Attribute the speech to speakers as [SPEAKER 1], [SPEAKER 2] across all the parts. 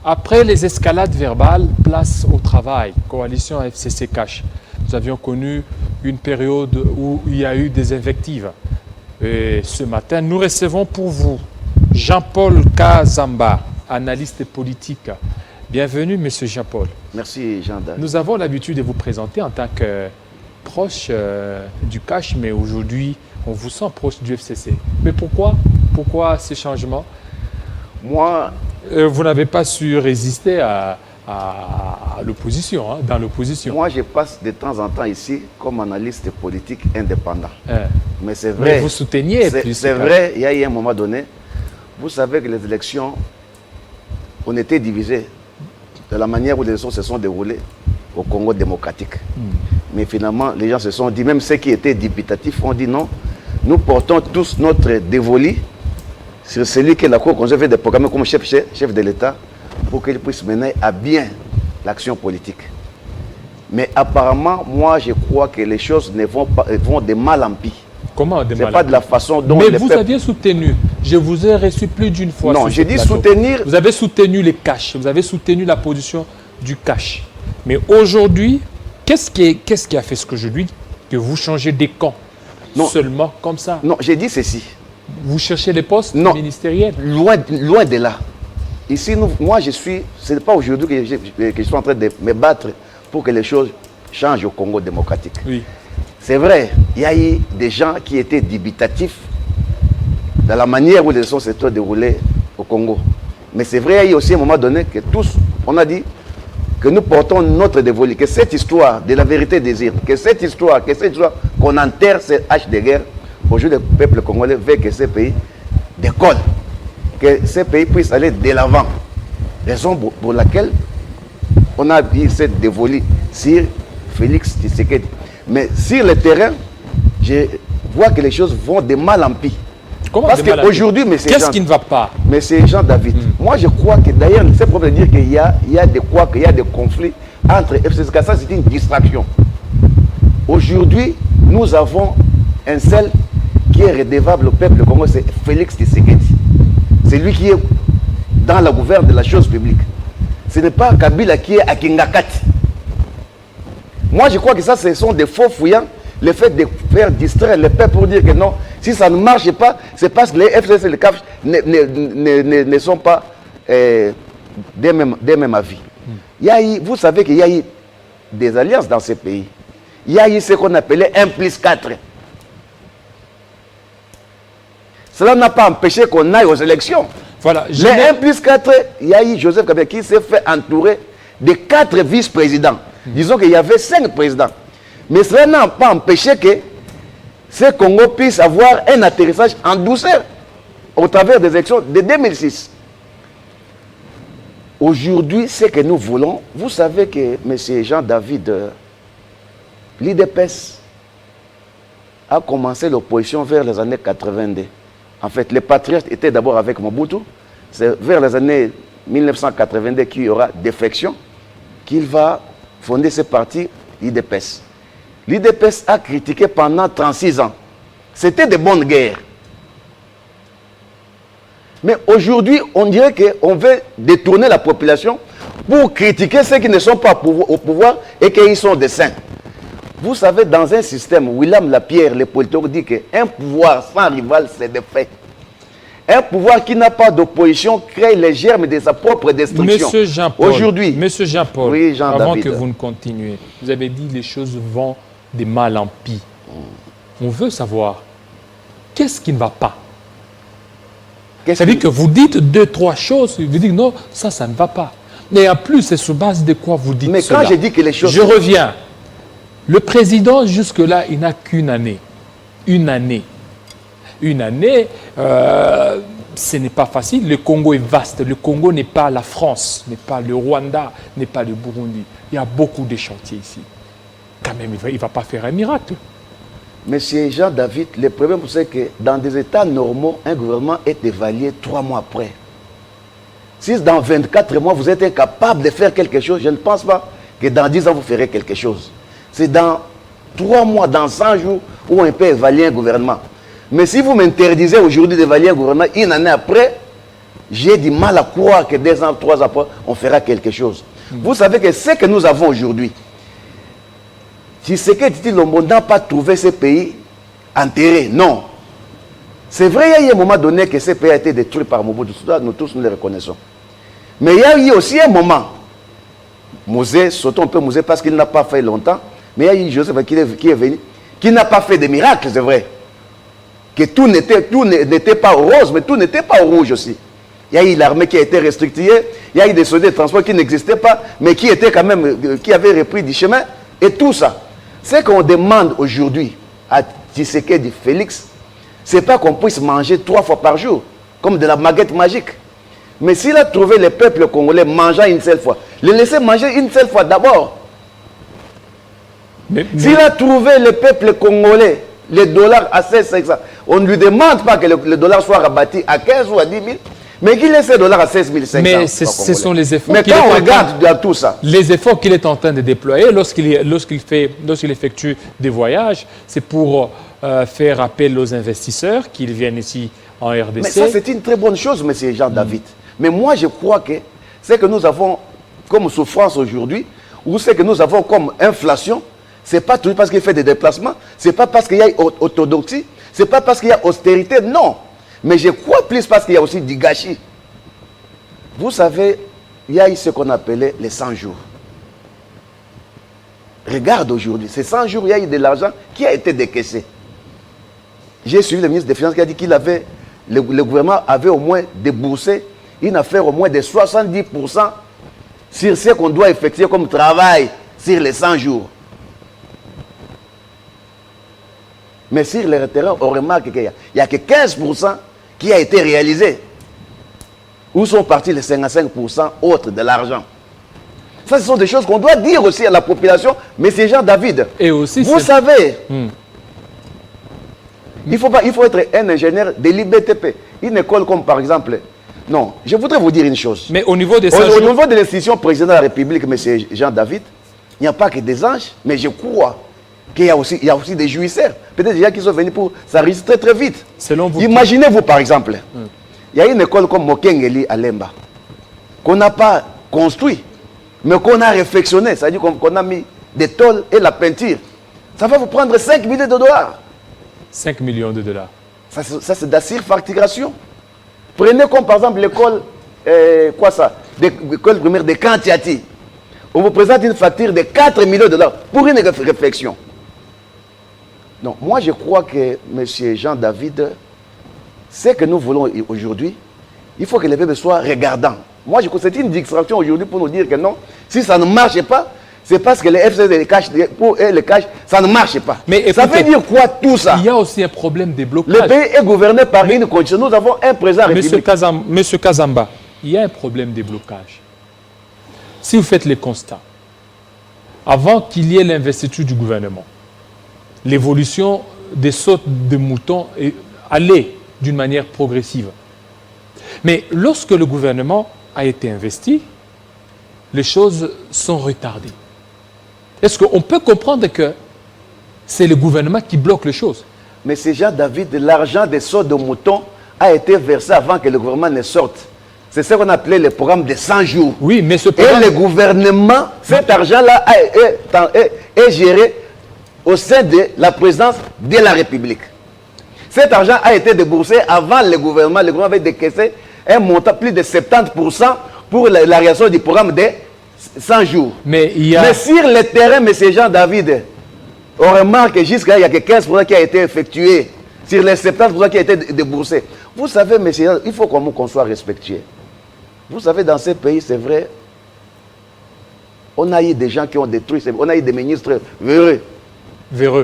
[SPEAKER 1] Après les escalades verbales, place au travail. Coalition FCC Cash. Nous avions connu une période où il y a eu des invectives. Et ce matin, nous recevons pour vous Jean-Paul Kazamba, analyste politique. Bienvenue, monsieur Jean-Paul.
[SPEAKER 2] Merci, Jean-David.
[SPEAKER 1] Nous avons l'habitude de vous présenter en tant que proche du Cash, mais aujourd'hui, on vous sent proche du FCC. Mais pourquoi ces changements?
[SPEAKER 2] Moi,
[SPEAKER 1] vous n'avez pas su résister à l'opposition, hein, dans l'opposition.
[SPEAKER 2] Moi, je passe de temps en temps ici comme analyste politique indépendant. Mais c'est vrai.
[SPEAKER 1] Mais vous souteniez.
[SPEAKER 2] C'est vrai, il y a eu un moment donné, vous savez que les élections, on était divisés de la manière où les élections se sont déroulées au Congo démocratique. Mais finalement, les gens se sont dit, même ceux qui étaient dubitatifs ont dit non, nous portons tous notre dévolu sur celui que la Cour constitutionnelle fait déprogrammer comme chef de l'État pour qu'il puisse mener à bien l'action politique. Mais apparemment, moi, je crois que les choses ne vont de mal en pis.
[SPEAKER 1] Comment de mal en pis?
[SPEAKER 2] C'est pas de la façon dont
[SPEAKER 1] mais vous aviez soutenu. Je vous ai reçu plus d'une fois.
[SPEAKER 2] Non, j'ai dit soutenir.
[SPEAKER 1] Vous avez soutenu les Cash. Vous avez soutenu la position du Cash. Mais aujourd'hui, qu'est-ce qui a fait ce que je dis que vous changez des camps? Non. Seulement comme ça?
[SPEAKER 2] Non, j'ai dit ceci.
[SPEAKER 1] Vous cherchez les postes ministériels?
[SPEAKER 2] Loin de là. Ici, moi, ce n'est pas aujourd'hui que je suis en train de me battre pour que les choses changent au Congo démocratique.
[SPEAKER 1] Oui.
[SPEAKER 2] C'est vrai, il y a eu des gens qui étaient dubitatifs dans la manière où les élections se sont déroulées au Congo. Mais c'est vrai, il y a eu aussi un moment donné que tous, on a dit que nous portons notre dévolu, que cette histoire de la vérité désire, que cette histoire qu'on enterre ces haches de guerre, aujourd'hui le peuple congolais veut que ces pays décollent, que ces pays puissent aller de l'avant. Raison pour laquelle on a dit cette dévolu sur Félix Tshisekedi. Mais sur le terrain, je vois que les choses vont de mal en pis.
[SPEAKER 1] Comment?
[SPEAKER 2] Parce qu'aujourd'hui,
[SPEAKER 1] qu'est-ce qui ne va pas?
[SPEAKER 2] Mais c'est Jean-David. Moi, je crois que d'ailleurs, c'est pour dire qu'il y a des conflits entre FCC. Ça, c'est une distraction. Aujourd'hui, nous avons un seul qui est redevable au peuple congolais, c'est Félix Tshisekedi. C'est lui qui est dans la gouverne de la chose publique. Ce n'est pas Kabila qui est à Kingakati. Moi, je crois que ça, ce sont des faux fouillants. Le fait de faire distraire le peuple pour dire que non, si ça ne marche pas, c'est parce que les FCC et les CAF ne sont pas des mêmes avis. Vous savez qu'il y a eu des alliances dans ces pays. Il y a eu ce qu'on appelait 1+4. Cela n'a pas empêché qu'on aille aux élections.
[SPEAKER 1] Voilà,
[SPEAKER 2] les 1+4, il y a eu Joseph Kabila qui s'est fait entourer de 4 vice-présidents. Disons qu'il y avait 5 présidents. Mais cela n'a pas empêché que ce Congo puisse avoir un atterrissage en douceur au travers des élections de 2006. Aujourd'hui, ce que nous voulons, vous savez que M. Jean-David, l'IDPS a commencé l'opposition vers les années 82. En fait, les patriotes étaient d'abord avec Mobutu. C'est vers les années 1982 qu'il y aura défection, qu'il va fonder ce parti, l'IDPS. L'IDPS a critiqué pendant 36 ans. C'était de bonnes guerres. Mais aujourd'hui, on dirait qu'on veut détourner la population pour critiquer ceux qui ne sont pas au pouvoir et qu'ils sont des saints. Vous savez, dans un système, William Lapierre, le politique, dit qu'un pouvoir sans rival, c'est des faits. Un pouvoir qui n'a pas d'opposition crée les germes de sa propre destruction.
[SPEAKER 1] Monsieur Jean-Paul,
[SPEAKER 2] aujourd'hui,
[SPEAKER 1] Monsieur Jean-Paul,
[SPEAKER 2] oui,
[SPEAKER 1] avant que vous ne continuiez, vous avez dit les choses vont de mal en pis. On veut savoir, qu'est-ce qui ne va pas? C'est-à-dire que vous dites 2-3 choses, vous dites non, ça ne va pas. Mais en plus, c'est sur base de quoi vous dites cela?
[SPEAKER 2] Mais quand je dis que les choses...
[SPEAKER 1] Je reviens. Le président, jusque-là, il n'a qu'une année. Une année. Une année, ce n'est pas facile. Le Congo est vaste. Le Congo n'est pas la France, n'est pas le Rwanda, n'est pas le Burundi. Il y a beaucoup de chantiers ici. Quand même, il ne va pas faire un miracle.
[SPEAKER 2] Monsieur Jean-David, le problème, c'est que dans des états normaux, un gouvernement est évalué 3 mois après. Si dans 24 mois, vous êtes incapable de faire quelque chose, je ne pense pas que dans 10 ans, vous ferez quelque chose. C'est dans 3 mois, dans 100 jours, où on peut évaluer un gouvernement. Mais si vous m'interdisez aujourd'hui d'évaluer un gouvernement, une année après, j'ai du mal à croire que 2 ans, 3 ans après, on fera quelque chose. Vous savez que ce que nous avons aujourd'hui, Tshisekedi Tshilombo n'a pas trouvé ce pays enterré. Non. C'est vrai, il y a eu un moment donné que ce pays a été détruit par Mobutu. Nous tous nous le reconnaissons. Mais il y a eu aussi un moment, Mosé, sautons un peu Mosé parce qu'il n'a pas fait longtemps, mais il y a eu Joseph qui est venu, qui n'a pas fait de miracles, c'est vrai. Que tout n'était pas rose, mais tout n'était pas rouge aussi. Il y a eu l'armée qui a été restructurée, il y a eu des soldats de transport qui n'existaient pas, mais qui étaient quand même, qui avaient repris du chemin, et tout ça. Ce qu'on demande aujourd'hui à Tshisekedi Félix, c'est pas qu'on puisse manger 3 fois par jour, comme de la baguette magique. Mais s'il a trouvé le peuple congolais mangeant une seule fois, le laisser manger une seule fois d'abord. S'il a trouvé le peuple congolais, les dollars à 16,500, on ne lui demande pas que le dollar soit rabattu à 15 ou à 10 000, mais qu'il laisse le dollar à 16 500.
[SPEAKER 1] Mais ce sont les efforts.
[SPEAKER 2] Mais quand on regarde dans tout ça,
[SPEAKER 1] les efforts qu'il est en train de déployer lorsqu'il effectue des voyages, c'est pour faire appel aux investisseurs qu'ils viennent ici en RDC.
[SPEAKER 2] Mais ça, c'est une très bonne chose, M. Jean-David. Mais moi, je crois que ce que nous avons comme souffrance aujourd'hui, ou ce que nous avons comme inflation, ce n'est pas toujours parce qu'il fait des déplacements, ce n'est pas parce qu'il y a orthodoxie, ce n'est pas parce qu'il y a austérité, non. Mais je crois plus parce qu'il y a aussi du gâchis. Vous savez, il y a eu ce qu'on appelait les 100 jours. Regarde aujourd'hui, ces 100 jours, il y a eu de l'argent qui a été décaissé. J'ai suivi le ministre des Finances qui a dit qu'il avait, le gouvernement avait au moins déboursé une affaire au moins de 70% sur ce qu'on doit effectuer comme travail sur les 100 jours. Mais sur le terrain, on remarque qu'il n'y a que 15% qui a été réalisé. Où sont partis les 55% autres de l'argent? Ça, ce sont des choses qu'on doit dire aussi à la population, mais c'est Jean-David.
[SPEAKER 1] Et aussi,
[SPEAKER 2] vous savez, il faut être un ingénieur de l'IBTP. Une école comme par exemple... Non, je voudrais vous dire une chose.
[SPEAKER 1] Mais au niveau des
[SPEAKER 2] au niveau de l'institution président de la République, M. Jean-David, il n'y a pas que des anges, mais je crois qu'il y a aussi des jouisseurs. Peut-être des gens qui sont venus pour s'enregistrer très vite.
[SPEAKER 1] Selon vous.
[SPEAKER 2] Imaginez-vous par exemple, il y a une école comme Mokengeli à Lemba, qu'on n'a pas construit, mais qu'on a réfectionné, c'est-à-dire qu'on a mis des tôles et la peinture. Ça va vous prendre 5 millions de dollars.
[SPEAKER 1] 5 millions de dollars.
[SPEAKER 2] Ça c'est de la surfacturation. Prenez comme par exemple l'école, l'école primaire de Kantiati. On vous présente une facture de 4 millions de dollars pour une réflexion. Donc moi je crois que M. Jean-David, ce que nous voulons aujourd'hui, il faut que les peuples soient regardants. Moi je crois que c'est une distraction aujourd'hui pour nous dire que non, si ça ne marche pas, c'est parce que les FCC les cachent, pour eux les cachent, ça ne marche pas.
[SPEAKER 1] Mais écoutez,
[SPEAKER 2] ça veut dire quoi tout ça?
[SPEAKER 1] Il y a aussi un problème de blocage.
[SPEAKER 2] Le pays est gouverné par une condition. Nous avons un président républicain.
[SPEAKER 1] Monsieur Kazamba, il y a un problème de blocage. Si vous faites les constats, avant qu'il y ait l'investiture du gouvernement, l'évolution des sautes de moutons allait d'une manière progressive. Mais lorsque le gouvernement a été investi, les choses sont retardées. Est-ce qu'on peut comprendre que c'est le gouvernement qui bloque les choses?
[SPEAKER 2] Mais c'est Jean-David, l'argent des sautes de moutons a été versé avant que le gouvernement ne sorte. C'est ce qu'on appelait le programme de 100 jours.
[SPEAKER 1] Oui, mais ce programme...
[SPEAKER 2] Et le gouvernement, cet argent-là est géré au sein de la présidence de la République. Cet argent a été déboursé avant le gouvernement. Le gouvernement avait décaissé un montant plus de 70% pour la réalisation du programme de 100 jours.
[SPEAKER 1] Mais
[SPEAKER 2] sur le terrain, M. Jean-David, on remarque que jusqu'à il n'y a que 15% qui a été effectué sur les 70% qui a été déboursé. Vous savez, monsieur, il faut qu'on soit respectueux. Vous savez, dans ces pays, c'est vrai, on a eu des gens qui ont détruit, on a eu des ministres véreux.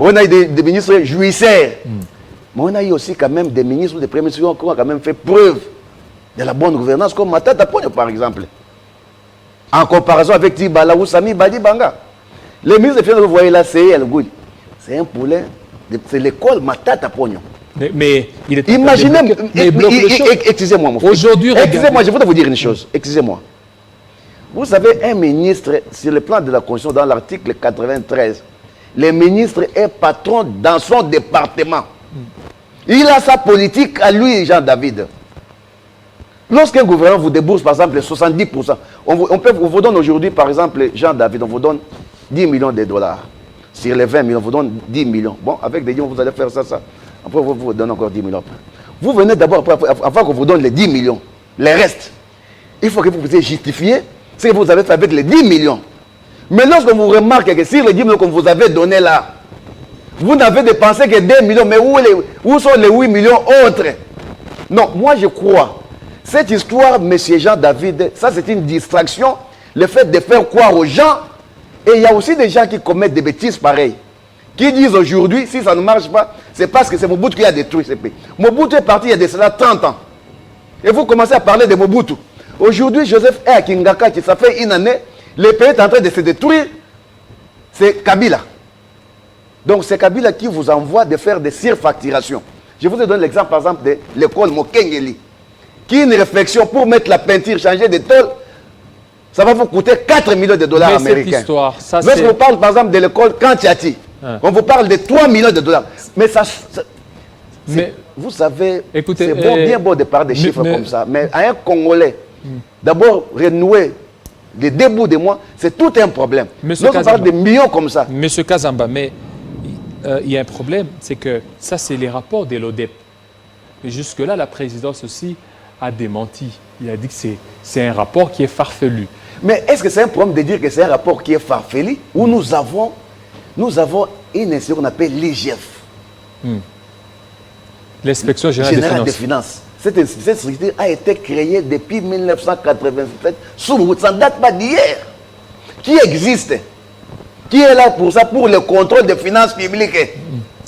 [SPEAKER 2] On a eu des ministres jouisseurs. Mais on a eu aussi quand même des ministres ou des premiers ministres qui ont quand même fait preuve de la bonne gouvernance, comme Matata Ponyo, par exemple. En comparaison avec Tibala ou Sami Badi Banga. Le ministre des Finances, vous voyez là, c'est El Gouli. C'est un poulet, c'est l'école Matata Ponyo.
[SPEAKER 1] Mais il est...
[SPEAKER 2] Imaginez, excusez-moi mon frère.
[SPEAKER 1] Aujourd'hui,
[SPEAKER 2] excusez-moi, je voudrais vous dire une chose. Excusez-moi. Vous savez, un ministre, sur le plan de la Constitution, dans l'article 93, le ministre est patron dans son département. Il a sa politique à lui, Jean-David. Lorsqu'un gouvernement vous débourse, par exemple, 70%, on vous donne aujourd'hui, par exemple, Jean-David, on vous donne 10 millions de dollars. Sur les 20 millions, on vous donne 10 millions. Bon, avec des gens, vous allez faire ça. Après, vous donne encore 10 millions. Vous venez d'abord, avant qu'on vous donne les 10 millions, les restes, il faut que vous puissiez justifier ce que vous avez fait avec les 10 millions. Mais lorsqu'on vous remarque que sur les 10 millions qu'on vous avait donné là, vous n'avez dépensé que 2 millions, mais où sont les 8 millions autres? Non, moi je crois. Cette histoire, M. Jean-David, ça c'est une distraction. Le fait de faire croire aux gens. Et il y a aussi des gens qui commettent des bêtises pareilles. Qui disent aujourd'hui, si ça ne marche pas, c'est parce que c'est Mobutu qui a détruit ce pays. Mobutu est parti il y a de cela 30 ans. Et vous commencez à parler de Mobutu. Aujourd'hui, Joseph est à Kingaka, ça fait une année, le pays est en train de se détruire. C'est Kabila. Donc c'est Kabila qui vous envoie de faire des surfacturations. Je vous ai donné l'exemple, par exemple, de l'école Mokengeli. Qui est une réflexion pour mettre la peinture, changer de tôle, ça va vous coûter 4 millions de dollars américains.
[SPEAKER 1] Cette histoire, ça
[SPEAKER 2] lorsqu'on parle par exemple de l'école Kantiati, on vous parle de 3 millions de dollars. Mais mais, vous savez, c'est bien beau de parler des chiffres comme ça, mais à un Congolais, d'abord renouer les débuts de mois, c'est tout un problème. Lorsqu'on parle de millions comme ça.
[SPEAKER 1] Monsieur Kazamba, mais il y a un problème, c'est que ça c'est les rapports de l'ODEP. Et jusque-là, la présidence aussi a démenti. Il a dit que c'est un rapport qui est farfelu.
[SPEAKER 2] Mais est-ce que c'est un problème de dire que c'est un rapport qui est farfelu ou nous avons une institution qu'on appelle l'IGF,
[SPEAKER 1] l'inspection générale des
[SPEAKER 2] finances. Cette structure a été créée depuis 1987 sous Mobutu. Ça ne date pas d'hier. Qui existe? Qui est là pour ça, pour le contrôle des finances publiques?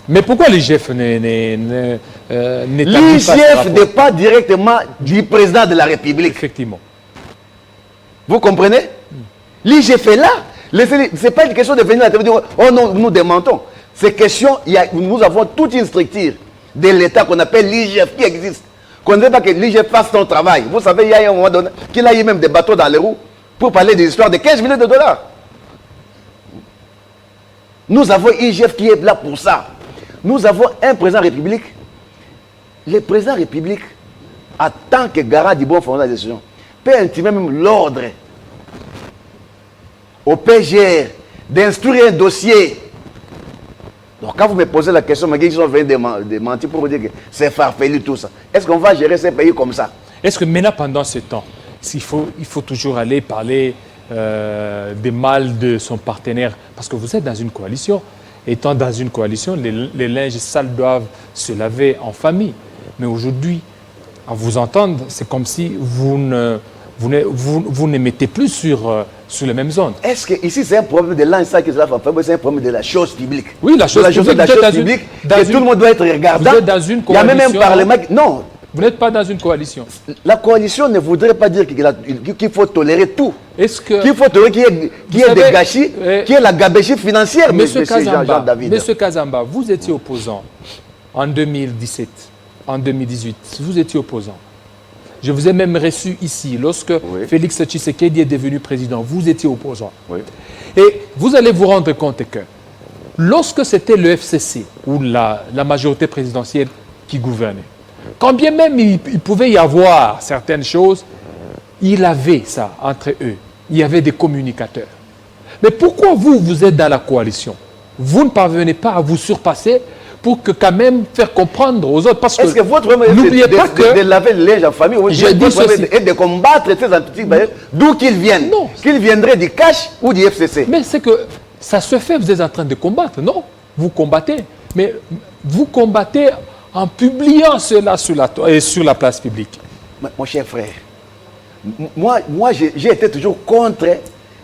[SPEAKER 1] Mais pourquoi l'IGF n'établit pas
[SPEAKER 2] l'IGF dépend directement du président de la République.
[SPEAKER 1] Effectivement.
[SPEAKER 2] Vous comprenez? L'IGF est là. Ce n'est pas une question de venir à la télé et dire « Oh non, nous démentons ». C'est question, nous avons toute une structure de l'État qu'on appelle l'IGF qui existe. Qu'on ne veut pas que l'IGF fasse son travail. Vous savez, il y a un moment donné qu'il a eu même des bateaux dans les roues pour parler des histoires de 15 millions de dollars. Nous avons l'IGF qui est là pour ça. Nous avons un président de la République. Le président de la République, en tant que garant du bon fonctionnement de la décision, peut intimer même l'ordre au PGR d'instruire un dossier. Donc quand vous me posez la question, ils sont venus de mentir pour vous dire que c'est farfelu tout ça. Est-ce qu'on va gérer ces pays comme ça?
[SPEAKER 1] Est-ce que maintenant, pendant ce temps, il faut toujours aller parler des mal de son partenaire? Parce que vous êtes dans une coalition. Étant dans une coalition, les linges sales doivent se laver en famille. Mais aujourd'hui, à vous entendre, c'est comme si vous ne mettez plus sur les mêmes zones.
[SPEAKER 2] Est-ce que ici c'est un problème de linge sale qui se lave en famille, c'est un problème de la chose publique?
[SPEAKER 1] Oui, la chose publique.
[SPEAKER 2] Que tout le monde doit être regardant.
[SPEAKER 1] Vous êtes dans une coalition.
[SPEAKER 2] Il y a même un parlement. Non.
[SPEAKER 1] Vous n'êtes pas dans une coalition.
[SPEAKER 2] La coalition ne voudrait pas dire qu'il faut tolérer tout.
[SPEAKER 1] Est-ce que
[SPEAKER 2] qu'il faut tolérer qu'il y ait des gâchis, qu'il y ait la gabégie financière,
[SPEAKER 1] Monsieur Kazamba, vous étiez opposant en 2017, en 2018. Vous étiez opposant. Je vous ai même reçu ici lorsque Félix Tshisekedi est devenu président. Vous étiez opposant. Oui. Et vous allez vous rendre compte que lorsque c'était le FCC ou la majorité présidentielle qui gouvernait, quand bien même il pouvait y avoir certaines choses, il avait ça entre eux. Il y avait des communicateurs. Mais pourquoi vous êtes dans la coalition? Vous ne parvenez pas à vous surpasser pour que quand même faire comprendre aux autres. Parce
[SPEAKER 2] que votre problème
[SPEAKER 1] n'oubliez pas que
[SPEAKER 2] de laver le linge en famille, et de combattre ces antiques d'où qu'ils viennent.
[SPEAKER 1] Non.
[SPEAKER 2] Qu'ils viendraient du cash ou du FCC.
[SPEAKER 1] Mais c'est que ça se fait, vous êtes en train de combattre. Non, vous combattez. Mais vous combattez en publiant cela sur la place publique.
[SPEAKER 2] Mon cher frère, moi j'ai été toujours contre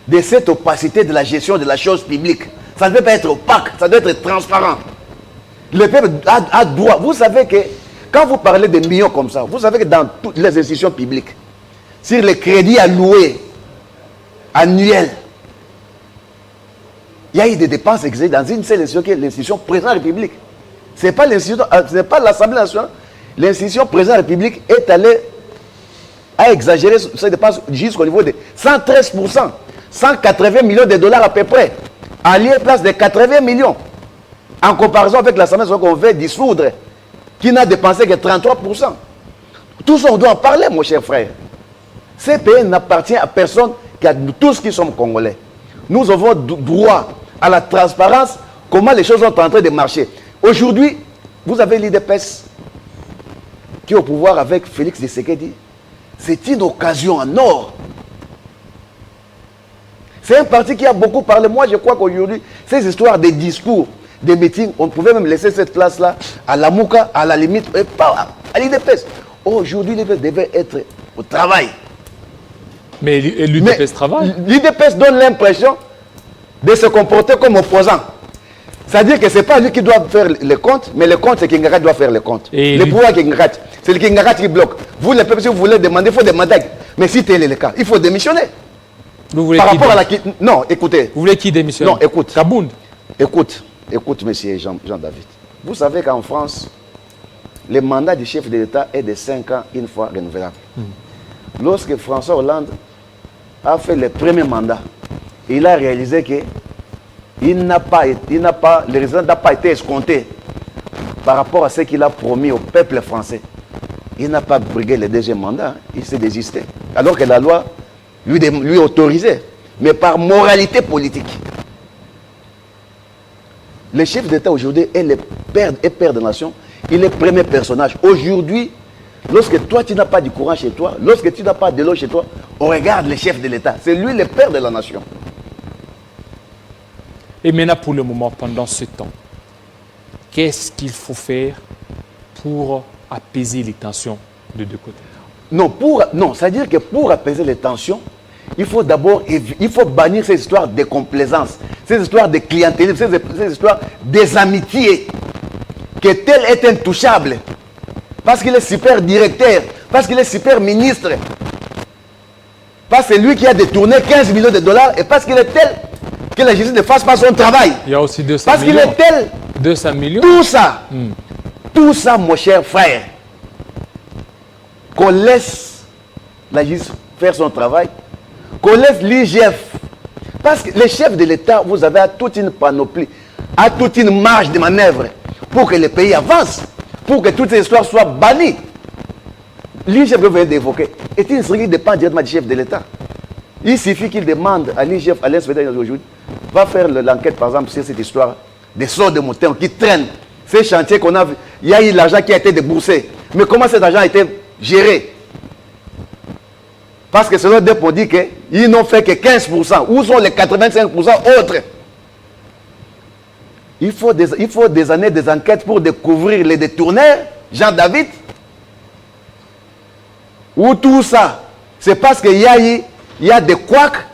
[SPEAKER 2] de cette opacité de la gestion de la chose publique. Ça ne peut pas être opaque, ça doit être transparent. Le peuple a droit. Vous savez que quand vous parlez de millions comme ça, vous savez que dans toutes les institutions publiques, sur les crédits alloués annuels, il y a eu des dépenses exigées dans une seule institution qui est l'institution président de la République. Ce n'est pas l'Assemblée nationale. L'institution président de la République est allée à exagérer ces dépenses jusqu'au niveau de 113%. 180 millions de dollars à peu près. À lieu place de 80 millions. En comparaison avec l'Assemblée nationale qu'on veut dissoudre, qui n'a dépensé que 33%. Tout ça, on doit en parler, mon cher frère. Ce pays n'appartient à personne qu'à nous tous qui sommes Congolais. Nous avons droit à la transparence, comment les choses sont en train de marcher. Aujourd'hui, vous avez l'IDPS qui est au pouvoir avec Félix Tshisekedi. C'est une occasion en or. C'est un parti qui a beaucoup parlé. Moi, je crois qu'aujourd'hui, ces histoires de discours, des meetings, on pouvait même laisser cette place-là à la Mouka, à la limite, et pas à l'IDPS. Aujourd'hui, l'IDPS devait être au travail.
[SPEAKER 1] Mais l'UDPS travaille.
[SPEAKER 2] L'IDPS donne l'impression de se comporter comme opposant. C'est-à-dire que ce n'est pas lui qui doit faire les comptes, mais les comptes, c'est Kingarat qui doit faire les comptes. Et le pouvoir Kingarat, c'est le Kingarat qui bloque. Vous, les peuples, si vous voulez demander, il faut demander. Mais si tel est le cas, il faut démissionner.
[SPEAKER 1] Vous voulez
[SPEAKER 2] par rapport à la... Non, écoutez.
[SPEAKER 1] Vous voulez qui démissionne?
[SPEAKER 2] Non, écoute.
[SPEAKER 1] Kabound.
[SPEAKER 2] Écoute, monsieur Jean-David. Vous savez qu'en France, le mandat du chef de l'État est de 5 ans, une fois renouvelable. Lorsque François Hollande a fait le premier mandat, il a réalisé que le résultat n'a pas été escompté par rapport à ce qu'il a promis au peuple français. Il n'a pas brigué le deuxième mandat, il s'est désisté. Alors que la loi lui autorisait, mais par moralité politique. Le chef d'État aujourd'hui est le père de la nation, il est le premier personnage. Aujourd'hui, lorsque toi tu n'as pas du courant chez toi, lorsque tu n'as pas de l'eau chez toi, on regarde le chef de l'État. C'est lui le père de la nation.
[SPEAKER 1] Et maintenant, pour le moment, pendant ce temps, qu'est-ce qu'il faut faire pour apaiser les tensions de deux côtés?
[SPEAKER 2] Non, c'est-à-dire que pour apaiser les tensions, il faut d'abord bannir ces histoires de complaisance, ces histoires de clientélisme, ces histoires des amitiés. Que tel est intouchable, parce qu'il est super directeur, parce qu'il est super ministre, parce que c'est lui qui a détourné 15 millions de dollars et parce qu'il est tel que la justice ne fasse pas son travail.
[SPEAKER 1] Il y a aussi 200
[SPEAKER 2] parce
[SPEAKER 1] millions.
[SPEAKER 2] Parce qu'il est tel.
[SPEAKER 1] 200 millions.
[SPEAKER 2] Tout ça, mon cher frère, qu'on laisse la justice faire son travail, qu'on laisse l'IGF. Parce que les chefs de l'État, vous avez toute une panoplie, toute une marge de manœuvre pour que le pays avance, pour que toutes ces histoires soient bannies. L'IGF que vous venez d'évoquer est une série qui dépend directement du chef de l'État. Il suffit qu'il demande à l'IGF, à l'inspecteur aujourd'hui, va faire l'enquête par exemple sur cette histoire des sorts de moutons qui traînent. Ces chantiers qu'on a vu, il y a eu l'argent qui a été déboursé. Mais comment cet argent a été géré? Parce que selon DEP, on dit qu'ils n'ont fait que 15%. Où sont les 85% autres? Il faut des années, des enquêtes pour découvrir les détourneurs, Jean-David. Ou tout ça, c'est parce qu'il y a des couacs,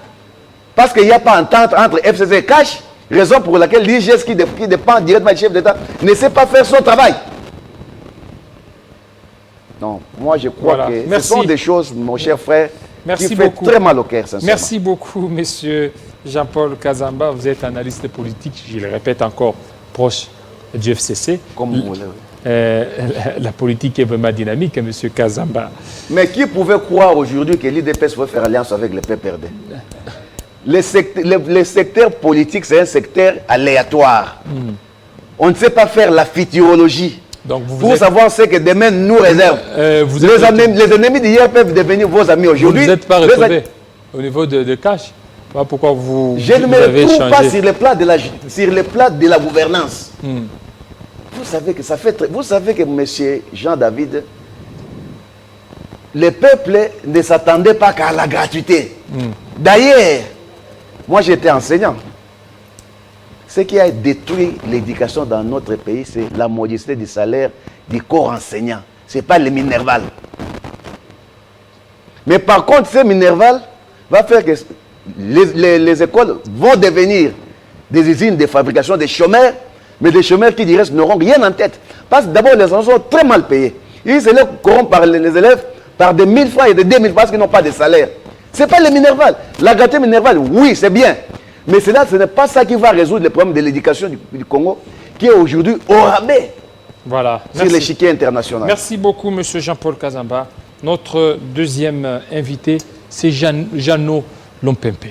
[SPEAKER 2] parce qu'il n'y a pas entente entre FCC et Cash, raison pour laquelle l'IGS qui dépend directement du chef d'État ne sait pas faire son travail. Non, moi je crois que ce sont des choses, mon cher frère, qui fait très mal au cœur, sincèrement.
[SPEAKER 1] Merci beaucoup, monsieur Jean-Paul Kazamba. Vous êtes analyste politique, je le répète encore, proche du FCC.
[SPEAKER 2] Comme vous voulez.
[SPEAKER 1] La politique est vraiment dynamique, monsieur Kazamba.
[SPEAKER 2] Mais qui pouvait croire aujourd'hui que l'IDPS pouvait faire alliance avec le PPRD? Le secteur politique, c'est un secteur aléatoire. On ne sait pas faire la futurologie. Donc pour savoir ce que demain nous réserve. Les ennemis d'hier peuvent devenir vos amis aujourd'hui.
[SPEAKER 1] Vous n'êtes pas retrouvé au niveau de Cash. Pourquoi vous
[SPEAKER 2] Je ne me retrouve pas sur le plat de la gouvernance. Vous savez que ça fait vous savez que monsieur Jean-David, le peuple ne s'attendait pas qu'à la gratuité. D'ailleurs, moi j'étais enseignant. Ce qui a détruit l'éducation dans notre pays, c'est la modicité du salaire du corps enseignant. Ce n'est pas le Minerval. Mais par contre, ce Minerval va faire que les écoles vont devenir des usines de fabrication de chômeurs, mais des chômeurs qui, du reste, n'auront rien en tête. Parce que d'abord, les enseignants sont très mal payés. Ils se corrompent par les élèves par des 1000 francs et des 2000 parce qu'ils n'ont pas de salaire. Ce n'est pas le Minerval. La gratuité Minerval, oui, c'est bien. Mais ce n'est pas ça qui va résoudre le problème de l'éducation du Congo, qui est aujourd'hui au rabais sur l'échiquier international.
[SPEAKER 1] Merci beaucoup, M. Jean-Paul Kazamba. Notre deuxième invité, c'est Jeannot Lompempe.